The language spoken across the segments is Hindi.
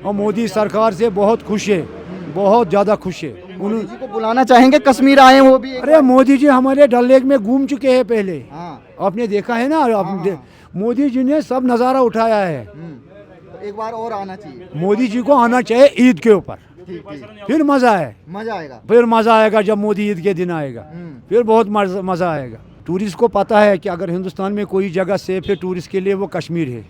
और मोदी सरकार से बहुत खुश है, बहुत ज़्यादा खुश है। मोदी जी को बुलाना चाहेंगे, कश्मीर आए हैं वो भी एक अरे मोदी जी हमारे डल लेक में घूम चुके हैं पहले, हाँ। आपने देखा है ना। मोदी जी ने सब नज़ारा उठाया है। तो एक बार और आना चाहिए। मोदी जी को आना चाहिए ईद के ऊपर, ठीक ठीक, फिर मज़ा है। मजा आएगा। फिर मज़ा आएगा जब मोदी ईद के दिन आएगा, फिर बहुत मज़ा आएगा। टूरिस्ट को पता है कि अगर हिंदुस्तान में कोई जगह सेफ है टूरिस्ट के लिए वो कश्मीर है।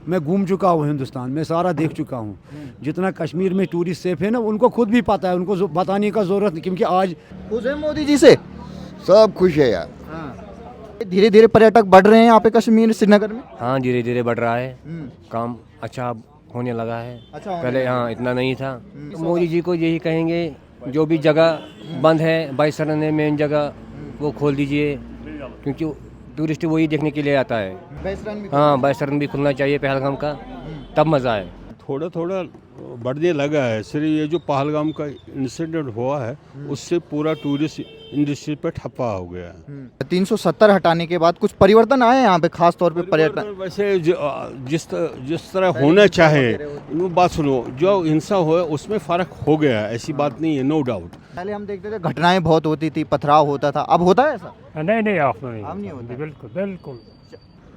मैं घूम चुका हूँ हिंदुस्तान में, सारा देख चुका हूँ। जितना कश्मीर में टूरिस्ट सेफ है ना, उनको खुद भी पता है, उनको बताने का ज़रूरत नहीं, क्योंकि आज खुश है मोदी जी से। सब खुश है यार। धीरे धीरे पर्यटक बढ़ रहे हैं यहाँ पे कश्मीर श्रीनगर में। हाँ धीरे धीरे बढ़ रहा है, काम अच्छा होने लगा है। अच्छा होने पहले हाँ इतना नहीं था। तो मोदी जी को यही कहेंगे, जो भी जगह बंद है बाईसरन है मेन जगह, वो खोल दीजिए, क्योंकि टूरिस्ट वही देखने के लिए आता है। हाँ बाईसरन भी खुलना चाहिए पहलगाम का, तब मज़ा आए। थोड़ा थोड़ा बढ़ने लगा है। सिर्फ ये जो पहलगाम का इंसिडेंट हुआ है उससे पूरा टूरिस्ट इंडस्ट्री पर ठप्पा हो गया है। 370 हटाने के बाद कुछ परिवर्तन आए हैं यहाँ पे, खास तौर पे पर्यटन। वैसे जिस तरह होना चाहे, वो बात सुनो, जो हिंसा हुआ उसमें फ़र्क हो गया है, ऐसी बात नहीं है, नो डाउट। पहले हम देखते थे घटनाएं बहुत होती थी, पथराव होता था, अब होता है ऐसा? नहीं आप नहीं, अब नहीं होता। बिल्कुल बिल्कुल।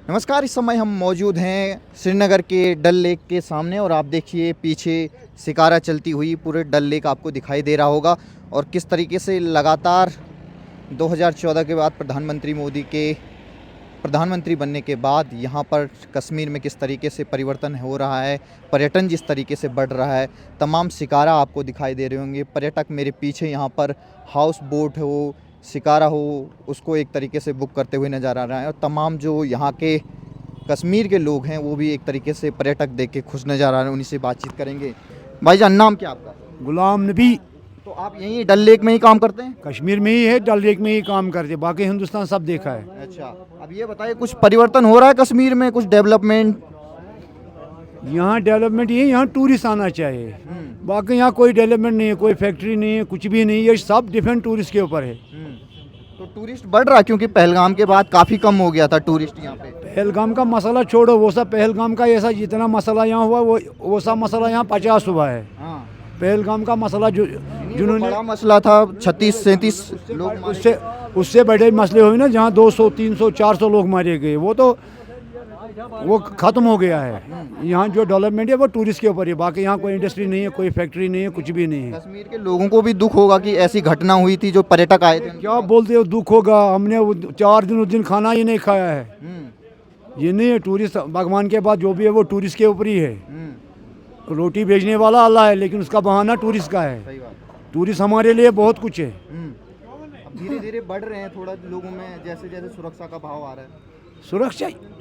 नमस्कार, इस समय हम मौजूद हैं श्रीनगर के डल लेक के सामने और आप देखिए पीछे शिकारा चलती हुई पूरे डल लेक आपको दिखाई दे रहा होगा। और किस तरीके से लगातार 2014 के बाद प्रधानमंत्री मोदी के प्रधानमंत्री बनने के बाद यहाँ पर कश्मीर में किस तरीके से परिवर्तन हो रहा है, पर्यटन जिस तरीके से बढ़ रहा है, तमाम शिकारा आपको दिखाई दे रहे होंगे। पर्यटक मेरे पीछे यहाँ पर हाउस बोट हो, शिकारा हो, उसको एक तरीके से बुक करते हुए नज़र आ रहा है। और तमाम जो यहाँ के कश्मीर के लोग हैं वो भी एक तरीके से पर्यटक देख के खुश नज़र आ रहे हैं, उन्हीं से बातचीत करेंगे। भाईजान नाम क्या आपका? गुलाम नबी। तो आप यहीं डल लेक में ही काम करते हैं? कश्मीर में ही है, डल लेक में ही काम करते, बाकी हिंदुस्तान सब देखा है। अच्छा, अब ये बताइए कुछ परिवर्तन हो रहा है कश्मीर में, कुछ डेवलपमेंट? यहाँ डेवलपमेंट ये, यहाँ टूरिस्ट आना चाहिए, बाकी यहाँ कोई डेवलपमेंट नहीं है, कोई फैक्ट्री नहीं है, कुछ भी नहीं है, ये सब डिफेंड टूरिस्ट के ऊपर है। तो टूरिस्ट बढ़ रहा, क्योंकि पहलगाम के बाद काफ़ी कम हो गया था टूरिस्ट यहाँ पे। पहलगाम का मसला छोड़ो, वो सब पहलगाम का ऐसा जितना मसला यहाँ हुआ वो सब मसला यहाँ 50 हुआ है। पहलगाम का मसला जो जिन्होंने बड़ा मसला था, 36-37 लोग उससे बड़े मसले हुए ना, जहाँ 200 300 400 लोग मारे गए, वो ख़त्म हो गया है। यहाँ जो डेवलपमेंट है वो टूरिस्ट के ऊपर है, बाकी यहाँ कोई इंडस्ट्री नहीं है, कोई फैक्ट्री नहीं है, कुछ भी नहीं है। कश्मीर के लोगों को भी दुख होगा कि ऐसी घटना हुई थी, जो पर्यटक आए थे। क्या बोलते हो दुख होगा, हमने 4 दिन उस दिन खाना ही नहीं खाया है। ये नहीं है, टूरिस्ट भगवान के बाद जो भी है वो टूरिस्ट के ऊपर ही है। रोटी भेजने वाला अल्लाह है, लेकिन उसका बहाना टूरिस्ट का है। टूरिस्ट हमारे लिए बहुत कुछ है। धीरे धीरे बढ़ रहे हैं थोड़ा लोगों में, जैसे जैसे सुरक्षा का भाव आ रहा है।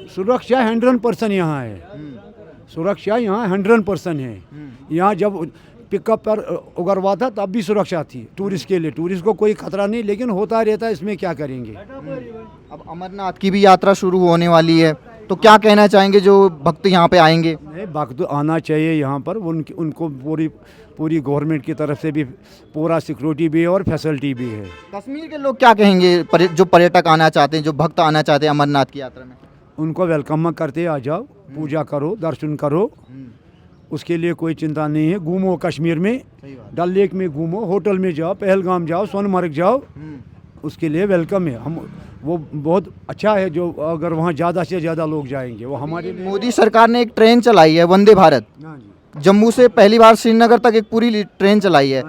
सुरक्षा 100% यहाँ है। सुरक्षा यहाँ 100% है। यहाँ जब पिकअप पर उगरवा था तब भी सुरक्षा थी टूरिस्ट के लिए, टूरिस्ट को कोई खतरा नहीं, लेकिन होता रहता है, इसमें क्या करेंगे। अब अमरनाथ की भी यात्रा शुरू होने वाली है, तो क्या कहना चाहेंगे जो भक्त यहाँ पे आएंगे? भक्त आना चाहिए यहाँ पर, उनको पूरी गवर्नमेंट की तरफ से भी पूरा सिक्योरिटी भी है और फैसिलिटी भी है। कश्मीर के लोग क्या कहेंगे जो पर्यटक आना चाहते हैं, जो भक्त आना चाहते हैं अमरनाथ की यात्रा में? उनको वेलकम करते, आ जाओ, पूजा करो, दर्शन करो, उसके लिए कोई चिंता नहीं है। घूमो कश्मीर में, डल लेक में घूमो, होटल में जाओ, पहलगाम जाओ, सोनमर्ग जाओ, उसके लिए वेलकम है। हम वो बहुत अच्छा है, जो अगर वहाँ ज़्यादा से ज़्यादा लोग जाएंगे वो हमारे लिए। मोदी सरकार ने एक ट्रेन चलाई है, वंदे भारत, जम्मू से पहली बार श्रीनगर तक एक पूरी ट्रेन चलाई है,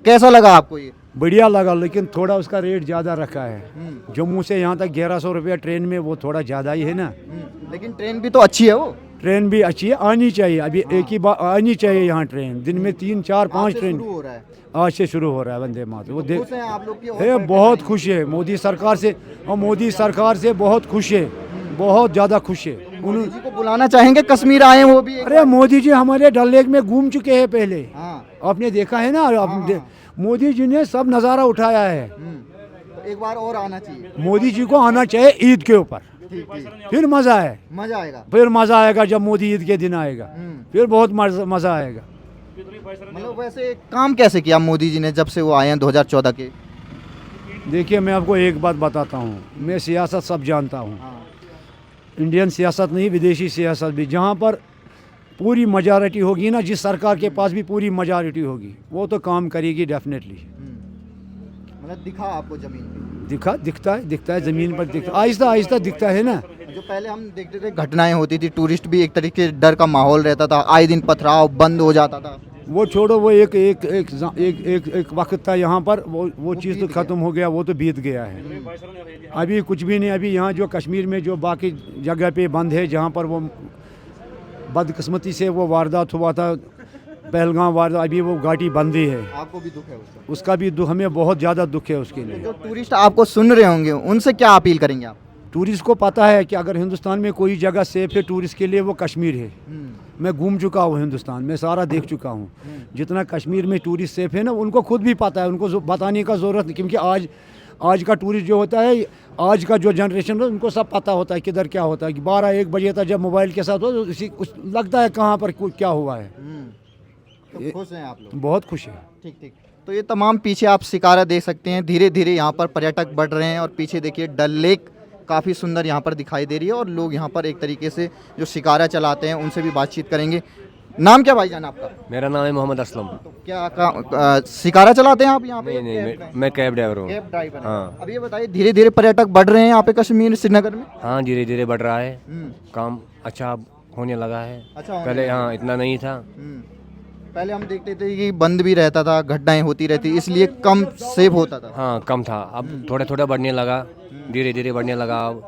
कैसा लगा आपको ये? बढ़िया लगा, लेकिन थोड़ा उसका रेट ज़्यादा रखा है। जम्मू से यहाँ तक 1100 रुपया ट्रेन में, वो थोड़ा ज़्यादा ही है ना। लेकिन ट्रेन भी तो अच्छी है, वो ट्रेन भी अच्छी है, आनी चाहिए। अभी एक ही बार आनी चाहिए यहाँ ट्रेन, दिन में 3 4 5 ट्रेन आज से शुरू हो रहा है वंदे मातरम। वो देख है, बहुत खुश है मोदी सरकार से, और मोदी सरकार से बहुत खुश है, बहुत ज़्यादा खुश है। मोदी जी को बुलाना चाहेंगे, कश्मीर आए हैं वो भी। अरे मोदी जी हमारे डल लेक में घूम चुके हैं पहले, आपने देखा है ना। मोदी जी ने सब नज़ारा उठाया है। तो एक बार और आना चाहिए। मोदी जी को आना चाहिए ईद के ऊपर, फिर मज़ा आएगा। फिर मज़ा आएगा जब मोदी ईद के दिन आएगा, फिर बहुत मज़ा आएगा। मतलब वैसे काम कैसे किया मोदी जी ने जब से वो आए हैं 2014 के? देखिए मैं आपको एक बात बताता हूँ, मैं सियासत सब जानता हूँ, इंडियन सियासत नहीं, विदेशी सियासत भी। जहाँ पर पूरी मेजॉरिटी होगी ना, जिस सरकार के पास भी पूरी मेजॉरिटी होगी वो तो काम करेगी डेफिनेटली। मतलब दिखा आपको जमीन पे? दिखता है ज़मीन पर, दिखता आहिस्ता आहिस्ता दिखता है ना। जो पहले हम देखते थे घटनाएं होती थी, टूरिस्ट भी एक तरीके से डर का माहौल रहता था, आए दिन पथराव बंद हो जाता था। वो छोड़ो, वो एक वक्त था यहाँ पर, वो चीज़ तो ख़त्म हो गया, वो तो बीत गया है। अभी कुछ भी नहीं। अभी यहाँ जो कश्मीर में जो बाकी जगह पे बंद है, जहाँ पर वो बदकिस्मती से वो वारदात हुआ था, पहलगाम वारदात, अभी वो घाटी बंद ही है। आपको भी दुख है उसका भी दुख, हमें बहुत ज़्यादा दुख है उसके लिए। जो टूरिस्ट आपको सुन रहे होंगे उनसे क्या अपील करेंगे आप? टूरिस्ट को पता है कि अगर हिंदुस्तान में कोई जगह सेफ है टूरिस्ट के लिए वो कश्मीर है। मैं घूम चुका हूँ हिंदुस्तान में, सारा देख चुका हूँ। जितना कश्मीर में टूरिस्ट सेफ है ना, उनको खुद भी पता है, उनको बताने का ज़रूरत नहीं, क्योंकि आज का टूरिस्ट जो होता है, आज का जो जनरेशन है, उनको सब पता होता है किधर क्या होता है। कि 12-1 बजे तक जब मोबाइल के साथ हो तो लगता है कहाँ पर क्या हुआ है। तो खुश हैं आप लोग? बहुत खुश है। ठीक। तो ये तमाम पीछे आप शिकारा देख सकते हैं, धीरे धीरे यहाँ पर पर्यटक बढ़ रहे हैं और पीछे देखिए डल लेक काफ़ी सुंदर यहाँ पर दिखाई दे रही है और लोग यहाँ पर एक तरीके से जो शिकारा चलाते हैं उनसे भी बातचीत करेंगे। नाम क्या भाईजान आपका? मेरा नाम है मोहम्मद असलम। तो क्या शिकारा चलाते हैं आप यहाँ पे? नहीं, मैं कैब ड्राइवर हूँ। कैब ड्राइवर हैं। हाँ। अब ये बताइए, धीरे धीरे पर्यटक बढ़ रहे हैं यहाँ पे कश्मीर श्रीनगर में? हाँ, धीरे धीरे बढ़ रहा है, काम अच्छा होने लगा है। अच्छा होने पहले हाँ इतना नहीं था। पहले हम देखते थे कि बंद भी रहता था, घटनाएं होती रहती, इसलिए कम सेव होता था। हाँ कम था, अब थोड़ा थोड़ा बढ़ने लगा, धीरे धीरे बढ़ने लगा। अब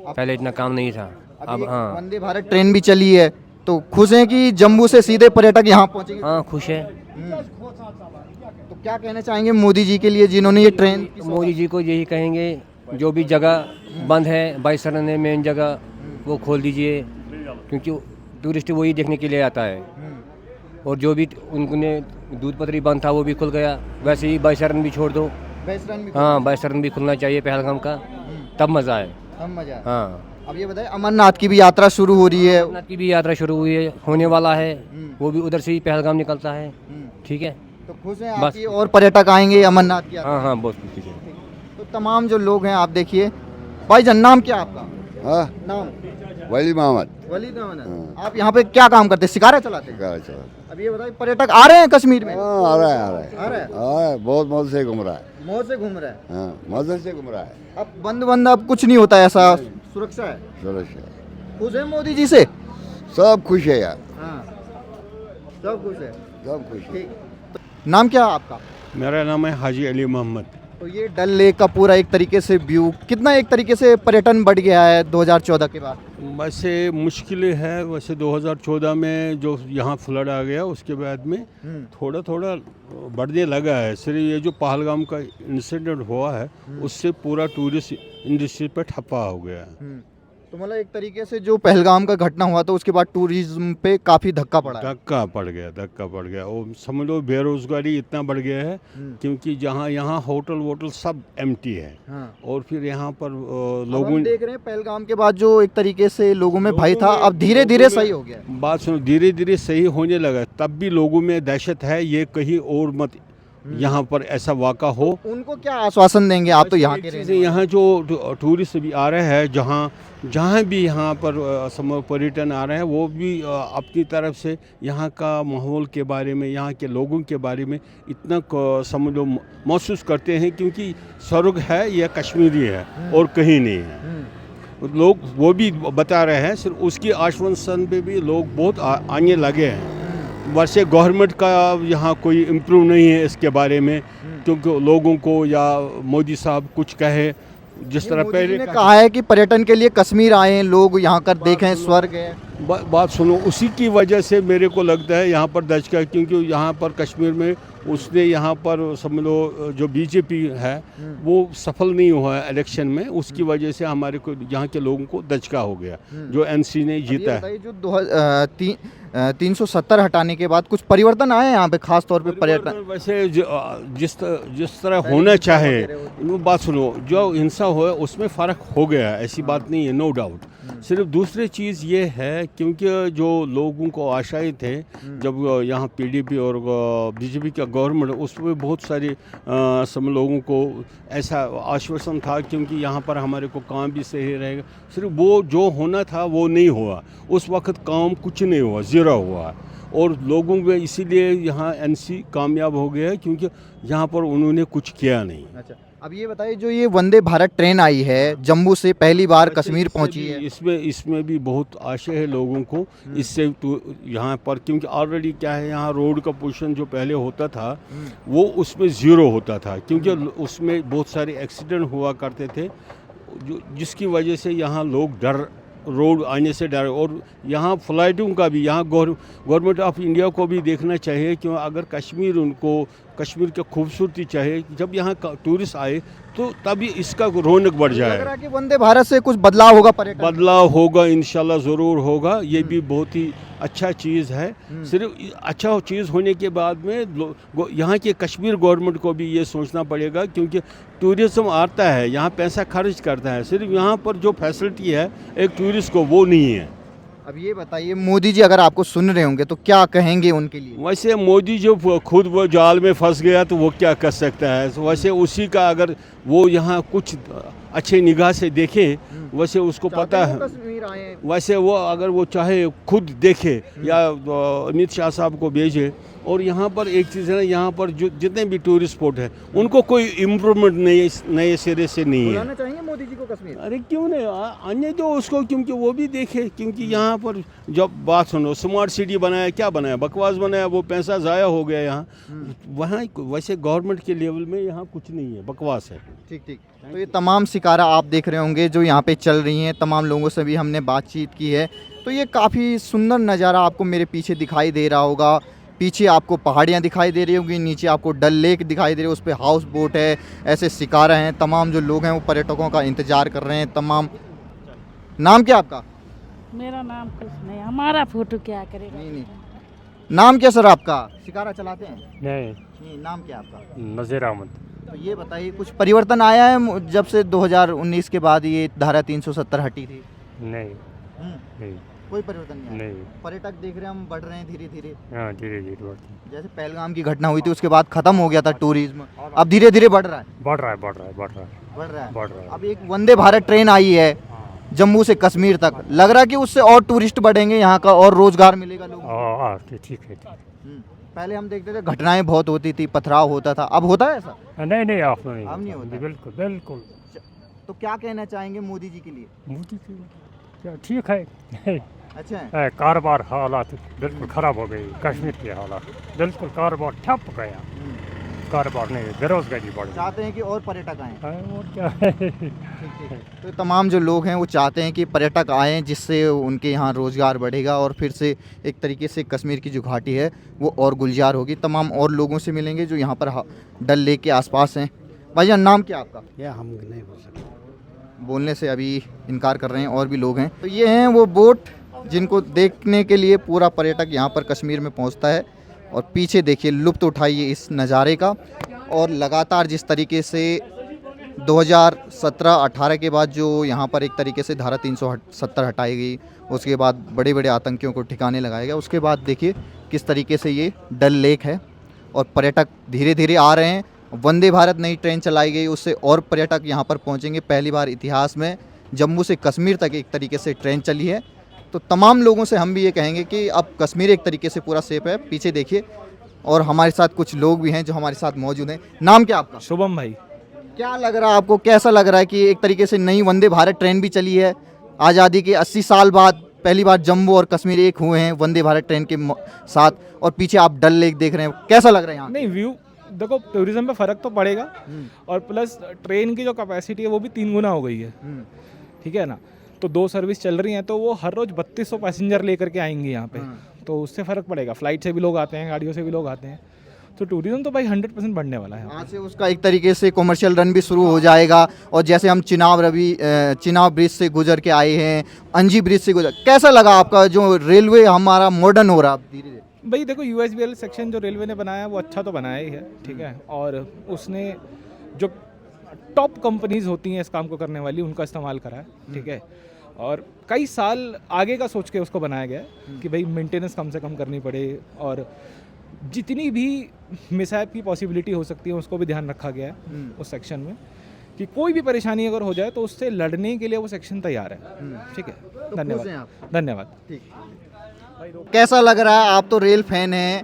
पहले इतना काम नहीं था, अब हाँ। वंदे भारत ट्रेन भी चली है, तो खुश हैं कि जम्मू से सीधे पर्यटक यहाँ पहुँचेंगे? हाँ खुश है। तो क्या कहना चाहेंगे मोदी जी के लिए जिन्होंने ये ट्रेन? मोदी जी को यही कहेंगे, जो भी जगह बंद है बाईसरन है मेन जगह, वो खोल दीजिए, क्योंकि टूरिस्ट वही देखने के लिए आता है। और जो भी उनने दूध पतरी बंद था वो भी खुल गया, वैसे ही बाईसरन भी छोड़ दो। हाँ, बाईसरन भी खुलना चाहिए पहलगाम का, तब मज़ा है। हाँ। अब ये बताइए, अमरनाथ की भी यात्रा शुरू हो रही है? अमरनाथ की भी यात्रा शुरू हुई है, होने वाला है, वो भी उधर से ही पहलगाम निकलता है। ठीक है, तो खुश हैं आप कि और पर्यटक आएंगे अमरनाथ की यात्रा? हाँ बहुत खुश है। तो तमाम जो लोग हैं आप देखिए। भाईजान नाम क्या आपका? हाँ नाम? वली मोहम्मद। वलीद अहमद। आप यहाँ पे क्या काम करते हैं? शिकारा चलाते हैं? चला अब ये बताइए, पर्यटक आ रहे हैं कश्मीर में? हाँ, आ रहा है आ रहा है? बहुत मौज से घूम रहा है। मौज से घूम रहा है? हाँ, मौज से घूम रहा है। अब बंद अब कुछ नहीं होता, ऐसा सुरक्षा है? सुरक्षा। खुश है मोदी जी से? सब खुश है यार। हाँ, सब खुश है। सब खुश है। ठीक। तो नाम क्या है आपका? मेरा नाम है हाजी अली मोहम्मद। तो ये डल लेक का पूरा एक तरीके से व्यू, कितना एक तरीके से पर्यटन बढ़ गया है 2014 के बाद? वैसे मुश्किलें है, वैसे 2014 में जो यहाँ फ्लड आ गया उसके बाद में थोड़ा थोड़ा बढ़ने लगा है। सिर्फ ये जो पहलगाम का इंसिडेंट हुआ है उससे पूरा टूरिस्ट इंडस्ट्री पे ठप्पा हो गया है। तो मतलब एक तरीके से जो पहलगाम का घटना हुआ तो उसके बाद टूरिज्म पे काफ़ी धक्का पड़ा है। धक्का पड़ गया। वो समझ लो बेरोजगारी इतना बढ़ गया है, क्योंकि जहाँ यहाँ होटल वोटल सब एम्प्टी है। और फिर यहाँ पर लोगों हम देख रहे हैं पहलगाम के बाद जो एक तरीके से लोगों में भय था, अब धीरे धीरे सही हो गया। बात सुनो, धीरे धीरे सही होने लगा, तब भी लोगों में दहशत है, ये कहीं और मत यहाँ पर ऐसा वाक़ा हो। उनको क्या आश्वासन देंगे आप? तो यहाँ के रहने वाले। यहाँ जो टूरिस्ट भी आ रहे हैं, जहाँ भी यहाँ पर पर्यटन आ रहे हैं, वो भी अपनी तरफ से यहाँ का माहौल के बारे में, यहाँ के लोगों के बारे में इतना समझ लो महसूस करते हैं, क्योंकि स्वर्ग है यह कश्मीरी है और कहीं नहीं है। लोग वो भी बता रहे हैं, सिर्फ उसकी आश्वासन पे भी लोग बहुत आने लगे हैं। वैसे गवर्नमेंट का यहाँ कोई इम्प्रूव नहीं है इसके बारे में, क्योंकि लोगों को या मोदी साहब कुछ कहे जिस तरह पहले ने कहा है कि पर्यटन के लिए कश्मीर आए हैं लोग, यहाँ कर देखें, स्वर्ग है। बात सुनो, उसी की वजह से मेरे को लगता है यहाँ पर दचका, क्योंकि यहाँ पर कश्मीर में उसने यहाँ पर समझ लो जो बीजेपी है वो सफल नहीं हुआ है इलेक्शन में, उसकी वजह से हमारे को यहाँ के लोगों को दचका हो गया जो एनसी ने जीता है। जो 370 हटाने के बाद कुछ परिवर्तन आए यहाँ पे, खास तौर पे पर्यटन? वैसे जिस तरह होना चाहे, वो बात सुनो, जो हिंसा हो उसमें फ़र्क हो गया, ऐसी बात नहीं है, नो डाउट। सिर्फ दूसरी चीज़ ये है क्योंकि जो लोगों को आशाएं थे जब यहाँ पीडीपी और बीजेपी का गवर्नमेंट, उसमें बहुत सारे सब लोगों को ऐसा आश्वासन था क्योंकि यहाँ पर हमारे को काम भी सही रहेगा। सिर्फ वो जो होना था वो नहीं हुआ, उस वक्त काम कुछ नहीं हुआ, ज़ीरो हुआ। और लोगों में इसीलिए यहाँ एनसी कामयाब हो गया क्योंकि यहाँ पर उन्होंने कुछ किया नहीं। अच्छा, अब ये बताइए जो ये वंदे भारत ट्रेन आई है जम्मू से पहली बार कश्मीर पहुंची है, इसमें भी बहुत आशा है लोगों को इससे। तो यहाँ पर क्योंकि ऑलरेडी क्या है, यहाँ रोड का पोजीशन जो पहले होता था वो उसमें ज़ीरो होता था क्योंकि उसमें बहुत सारे एक्सीडेंट हुआ करते थे, जिसकी वजह से यहाँ लोग डर, रोड आने से डर। और यहाँ फ्लाइटों का भी यहाँ गवर्नमेंट ऑफ इंडिया को भी देखना चाहिए कि अगर कश्मीर, उनको कश्मीर की खूबसूरती चाहिए, जब यहाँ टूरिस्ट आए तो तभी इसका रौनक बढ़ जाए। लग रहा है कि वंदे भारत से कुछ बदलाव होगा, पर्यटन बदलाव होगा, इंशाल्लाह ज़रूर होगा। ये भी बहुत ही अच्छा चीज़ है। सिर्फ अच्छा चीज़ होने के बाद में यहाँ के कश्मीर गवर्नमेंट को भी ये सोचना पड़ेगा क्योंकि टूरिज़्म आता है, यहाँ पैसा खर्च करता है, सिर्फ यहाँ पर जो फैसिलिटी है एक टूरिस्ट को वो नहीं है। अब ये बताइए मोदी जी अगर आपको सुन रहे होंगे तो क्या कहेंगे उनके लिए? वैसे मोदी जो खुद वो जाल में फंस गया तो वो क्या कर सकता है, वैसे उसी का अगर वो यहाँ कुछ अच्छे निगाह से देखे, वैसे उसको पता है, वैसे वो अगर वो चाहे खुद देखे या अमित शाह साहब को भेजे। और यहाँ पर एक चीज़ है ना, यहाँ पर जो जितने भी टूरिस्ट स्पॉट है उनको कोई इम्प्रूवमेंट नए सिरे से नहीं है। बुलाना चाहेंगे मोदी जी को कश्मीर? अरे क्यों नहीं, आने दो उसको, क्योंकि वो भी देखे। क्योंकि यहाँ पर जब बात सुनो, स्मार्ट सिटी बनाया, क्या बनाया, बकवास बनाया, वो पैसा ज़ाया हो गया यहाँ। वहाँ वैसे गवर्नमेंट के लेवल में यहाँ कुछ नहीं है, बकवास है। ठीक ठीक। तो ये तमाम शिकारा आप देख रहे होंगे जो यहाँ पे चल रही हैं, तमाम लोगों से भी हमने बातचीत की है। तो ये काफ़ी सुंदर नज़ारा आपको मेरे पीछे दिखाई दे रहा होगा। पीछे आपको पहाड़ियाँ दिखाई दे रही होंगी, नीचे आपको डल लेक दिखाई दे रही है, उस पर हाउस बोट है, ऐसे शिकारा हैं। तमाम जो लोग हैं वो पर्यटकों का इंतज़ार कर रहे हैं। तमाम, नाम क्या आपका? मेरा नाम कुछ नहीं, हमारा फोटो क्या करेगा? नहीं, नाम क्या सर आपका? शिकारा चलाते हैं? नहीं, नाम क्या आपका? नज़ीर अहमद। तो ये बताइए कुछ परिवर्तन आया है जब से 2019 के बाद ये धारा 370 हटी थी? नहीं, कोई परिवर्तन नहीं आया? नहीं। पर्यटक देख रहे हैं हम बढ़ रहे हैं धीरे धीरे। हाँ, धीरे धीरे बढ़ती है। जैसे पहलगाम की घटना हुई थी उसके बाद खत्म हो गया था टूरिज्म, अब धीरे धीरे बढ़ रहा है। बढ़ रहा है। अब एक वंदे भारत ट्रेन आई है जम्मू से कश्मीर तक, लग रहा है कि उससे और टूरिस्ट बढ़ेंगे, यहाँ का और रोजगार मिलेगा लोगों को। ठीक है। पहले हम देखते थे घटनाएं बहुत होती थी, पथराव होता था, अब होता है ऐसा? नहीं, आप नहीं, अब नहीं होता। बिल्कुल। तो क्या कहना चाहेंगे मोदी जी के लिए? मोदी क्या ठीक है। अच्छा है। कारोबार हालात बिल्कुल ख़राब हो गई, कश्मीर के हालात बिल्कुल, कारोबार ठप गया, कारोबार नहीं, बेरोजगारी बढ़ गई। चाहते हैं कि और पर्यटक आएँ। और क्या है। तो तमाम जो लोग हैं वो चाहते हैं कि पर्यटक आएँ, जिससे उनके यहाँ रोज़गार बढ़ेगा और फिर से एक तरीके से कश्मीर की जो घाटी है वो और गुलजार होगी। तमाम और लोगों से मिलेंगे जो यहाँ पर डल लेक के आसपास हैं। भाईजान नाम क्या आपका? यह हम नहीं बोल सकते, बोलने से अभी इनकार कर रहे हैं, और भी लोग हैं। तो ये हैं वो बोट जिनको देखने के लिए पूरा पर्यटक यहाँ पर कश्मीर में पहुँचता है। और पीछे देखिए, लुत्फ़ उठाइए इस नज़ारे का। और लगातार जिस तरीके से 2017-18 के बाद जो यहाँ पर एक तरीके से धारा 370 हटाई गई, उसके बाद बड़े बड़े आतंकियों को ठिकाने लगाया गया, उसके बाद देखिए किस तरीके से ये डल लेक है और पर्यटक धीरे धीरे आ रहे हैं। वंदे भारत नई ट्रेन चलाई गई, उससे और पर्यटक यहाँ पर पहुँचेंगे। पहली बार इतिहास में जम्मू से कश्मीर तक एक तरीके से ट्रेन चली है। तो तमाम लोगों से हम भी ये कहेंगे कि अब कश्मीर एक तरीके से पूरा सेफ है। पीछे देखिए, और हमारे साथ कुछ लोग भी हैं जो हमारे साथ मौजूद हैं। नाम क्या आपका? शुभम भाई। क्या लग रहा है आपको, कैसा लग रहा है कि एक तरीके से नई वंदे भारत ट्रेन भी चली है? आज़ादी के 80 साल बाद पहली बार जम्मू और कश्मीर एक हुए हैं वंदे भारत ट्रेन के साथ, और पीछे आप डल लेक देख रहे हैं, कैसा लग रहा है यहाँ? नहीं, व्यू देखो, टूरिज्म पे फ़र्क तो पड़ेगा, और प्लस ट्रेन की जो कैपेसिटी है वो भी 3 गुना हो गई है। ठीक है ना, तो 2 सर्विस चल रही हैं, तो वो हर रोज़ 3200 पैसेंजर लेकर के आएंगे यहाँ पे, तो उससे फ़र्क पड़ेगा। फ्लाइट से भी लोग आते हैं, गाड़ियों से भी लोग आते हैं, तो टूरिज्म तो भाई 100% बढ़ने वाला है। आज से उसका एक तरीके से कमर्शियल रन भी शुरू हो जाएगा। और जैसे हम चिनाब ब्रिज से गुजर के आए हैं, अंजी ब्रिज से गुजर, कैसा लगा आपका जो रेलवे हमारा मॉडर्न हो रहा है धीरे धीरे? भाई देखो, USBL सेक्शन जो रेलवे ने बनाया वो अच्छा तो बनाया ही है, ठीक है, और उसने जो टॉप कंपनीज होती हैं इस काम को करने वाली, उनका इस्तेमाल करा है, ठीक है। और कई साल आगे का सोच के उसको बनाया गया है कि भाई मेंटेनेंस कम से कम करनी पड़े और जितनी भी मिसहैप की पॉसिबिलिटी हो सकती है उसको भी ध्यान रखा गया है उस सेक्शन में कि कोई भी परेशानी अगर हो जाए तो उससे लड़ने के लिए वो सेक्शन तैयार है। ठीक है, खुश हैं धन्यवाद आप? धन्यवाद। कैसा लग रहा है? आप तो रेल फैन हैं,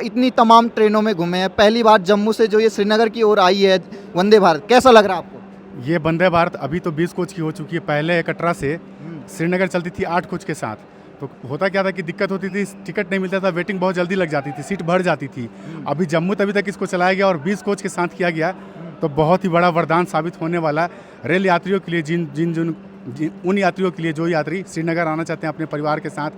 इतनी तमाम ट्रेनों में घूमे हैं, पहली बार जम्मू से जो ये श्रीनगर की ओर आई है वंदे भारत, कैसा लग रहा है आपको? ये वंदे भारत अभी तो 20 कोच की हो चुकी है। पहले कटरा से श्रीनगर चलती थी 8 कोच के साथ। तो होता क्या था कि दिक्कत होती थी, टिकट नहीं मिलता था, वेटिंग बहुत जल्दी लग जाती थी, सीट भर जाती थी। अभी जम्मू तभी तक इसको चलाया गया और 20 कोच के साथ किया गया, तो बहुत ही बड़ा वरदान साबित होने वाला रेल यात्रियों के लिए। उन यात्रियों के लिए जो यात्री श्रीनगर आना चाहते हैं अपने परिवार के साथ,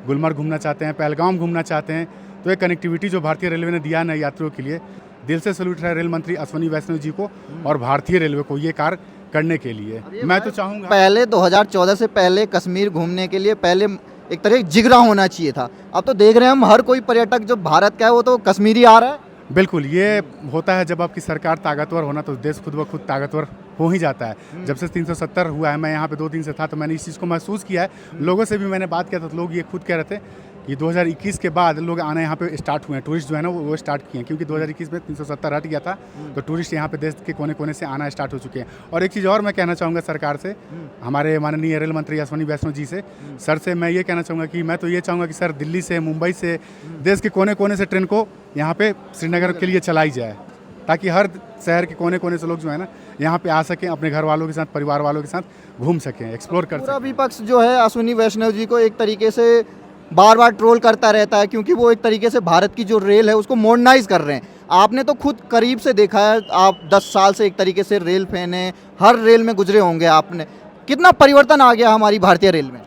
गुलमर्ग घूमना चाहते हैं, पहलगाम घूमना चाहते हैं, तो ये कनेक्टिविटी जो भारतीय रेलवे ने दिया है यात्रियों के लिए, दिल से सैल्यूट है रेल मंत्री अश्विनी वैष्णव जी को और भारतीय रेलवे को ये कार्य करने के लिए। मैं तो चाहूँगा, पहले 2014 से पहले कश्मीर घूमने के लिए पहले एक तरह जिगरा होना चाहिए था। अब तो देख रहे हैं हम हर कोई पर्यटक जो भारत का है वो तो कश्मीरी आ रहा है। बिल्कुल, ये होता है जब आपकी सरकार ताकतवर होना तो देश खुद ब खुद ताकतवर हो ही जाता है। जब से 370 हुआ है, मैं यहाँ पे 2 दिन से था, तो मैंने इस चीज़ को महसूस किया है। लोगों से भी मैंने बात किया तो लोग ये खुद कह रहे थे कि 2021 के बाद लोग आना यहाँ पे स्टार्ट हुए हैं, टूरिस्ट जो है ना वो स्टार्ट किए हैं, क्योंकि 2021 में 370 हट गया था, तो टूरिस्ट यहाँ पे देश के कोने कोने से आना स्टार्ट हो चुके हैं। और एक चीज़ और मैं कहना चाहूँगा सरकार से, हमारे माननीय रेल मंत्री अश्विनी वैष्णव जी से, सर से मैं ये कहना चाहूँगा कि मैं तो ये चाहूँगा कि सर दिल्ली से, मुंबई से, देश के कोने कोने से ट्रेन को यहाँ पे श्रीनगर के लिए चलाई जाए, ताकि हर शहर के कोने कोने से लोग जो है ना यहाँ पे आ सकें, अपने घर वालों के साथ, परिवार वालों के साथ घूम सकें, एक्सप्लोर कर पूरा सकें। विपक्ष जो है अश्विनी वैष्णव जी को एक तरीके से बार बार ट्रोल करता रहता है, क्योंकि वो एक तरीके से भारत की जो रेल है उसको मॉडर्नाइज कर रहे हैं। आपने तो खुद करीब से देखा है, आप 10 साल से एक तरीके से रेल फैन हैं, हर रेल में गुजरे होंगे आपने, कितना परिवर्तन आ गया हमारी भारतीय रेल में।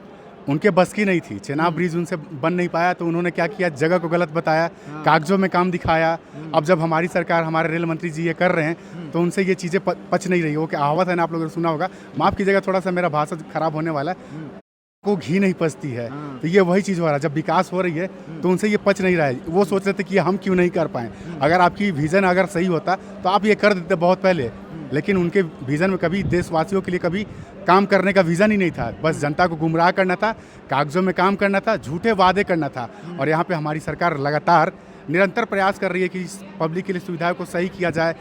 उनके बस की नहीं थी, चेनाब ब्रिज उनसे बन नहीं पाया, तो उन्होंने क्या किया, जगह को गलत बताया, कागजों में काम दिखाया। अब जब हमारी सरकार, हमारे रेल मंत्री जी ये कर रहे हैं, तो उनसे ये चीज़ें पच नहीं रही। वो क्या कहावत है ना, आप लोगों ने सुना होगा, माफ़ कीजिएगा थोड़ा सा मेरा भाषा खराब होने वाला है, को घी नहीं पचती है। तो ये वही चीज़ हो रहा है, जब विकास हो रही है तो उनसे ये पच नहीं रहा है। वो सोच रहे थे कि हम क्यों नहीं कर पाएँ। अगर आपकी विज़न अगर सही होता तो आप ये कर देते बहुत पहले, लेकिन उनके विज़न में कभी देशवासियों के लिए कभी काम करने का विज़न ही नहीं था। बस जनता को गुमराह करना था, कागजों में काम करना था, झूठे वादे करना था। और यहाँ पे हमारी सरकार लगातार निरंतर प्रयास कर रही है कि पब्लिक के लिए सुविधाओं को सही किया जाए,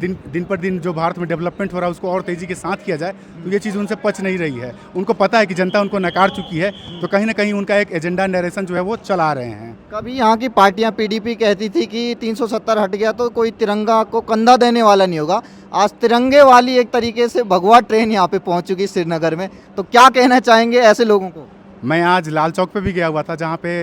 दिन पर दिन जो भारत में डेवलपमेंट हो रहा है उसको और तेज़ी के साथ किया जाए। तो ये चीज़ उनसे पच नहीं रही है। उनको पता है कि जनता उनको नकार चुकी है, तो कहीं ना कहीं उनका एक एजेंडा नरेशन जो है वो चला रहे हैं। कभी यहाँ की पार्टियां पीडीपी कहती थी कि 370 हट गया तो कोई तिरंगा को कंधा देने वाला नहीं होगा। आज तिरंगे वाली एक तरीके से भगवा ट्रेन यहाँ पे पहुँच चुकी श्रीनगर में, तो क्या कहना चाहेंगे ऐसे लोगों को? मैं आज लाल चौक पे भी गया हुआ था, जहाँ पे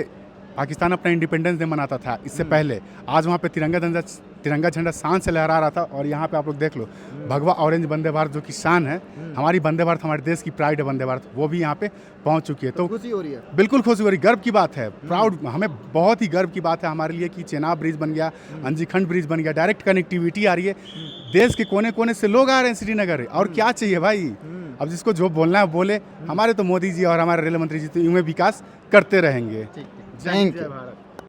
पाकिस्तान अपना इंडिपेंडेंस डे मनाता था इससे पहले। आज वहाँ पे तिरंगा झंडा शान से लहरा रहा था। और यहाँ पे आप लोग देख लो, भगवा ऑरेंज वंदे भारत जो कि शान है हमारी, वंदे भारत हमारे देश की प्राइड है, वंदे भारत, वो भी यहाँ पे पहुँच चुकी है। तो खुशी हो रही है, बिल्कुल खुशी हो रही, गर्व की बात है, प्राउड, हमें बहुत ही गर्व की बात है हमारे लिए कि चेनाब ब्रिज बन गया, अंजीखंड ब्रिज बन गया, डायरेक्ट कनेक्टिविटी आ रही है, देश के कोने कोने से लोग आ रहे हैं श्रीनगर। और क्या चाहिए भाई, अब जिसको जो बोलना है बोले। हमारे तो मोदी जी और हमारे रेल मंत्री जी तो यूं विकास करते रहेंगे। Thank you.